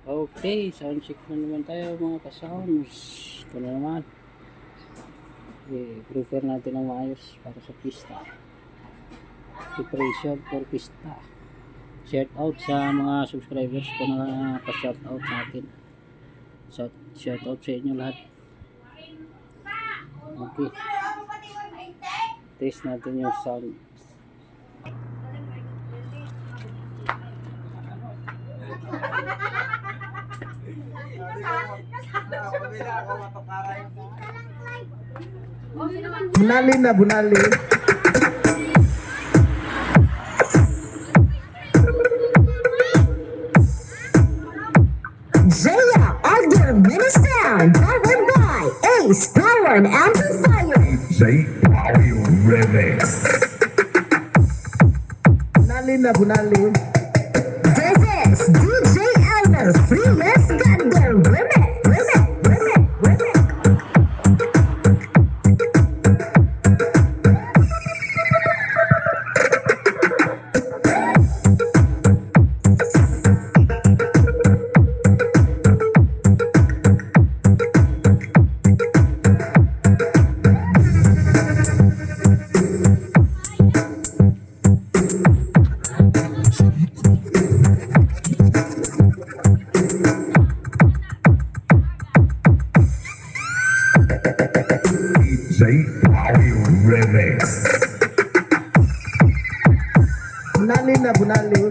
Okay, sound check na naman tayo mga ka-sounds. Ito na naman. I-prepare natin ng maayos para sa pista. Preparation for pista. Shout out sa mga subscribers ko na pa-shout out sa atin. Shout out sa inyo lahat. Okay. Test natin yung sound. Bunali na bunali. Jaya Audio Minister, powered by Ace Powered Amplifier. Say Audio Remix. Bunali na bunali. This is DJ Elmer Freeless Ganda Remix. Say Audio Remix. Bunali na bunali.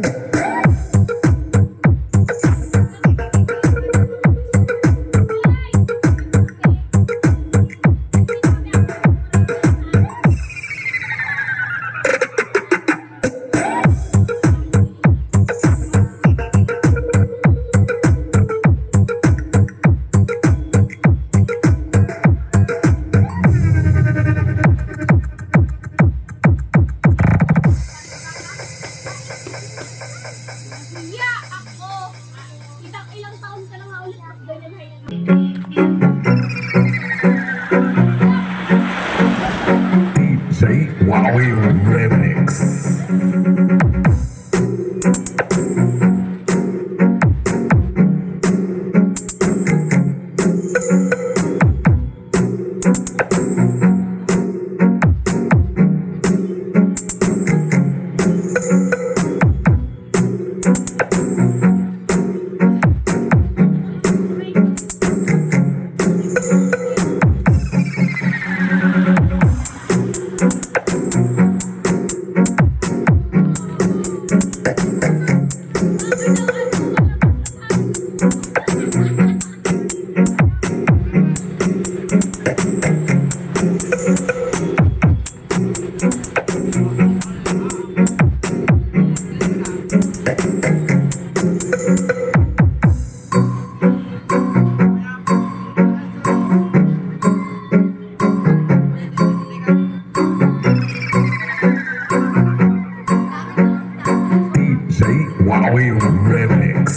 Iya, ako! Ilang taon ka na nga ulit at ganyan hayan. Say Audio Remix. Say Audio Remix.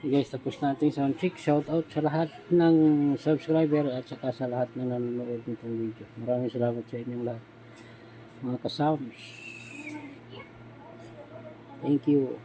Okay guys, tapos natin sound check. Shout out sa lahat ng subscriber at saka sa lahat na nanonood nitong video. Maraming salamat sa inyong lahat mga ka-sounds. Thank you.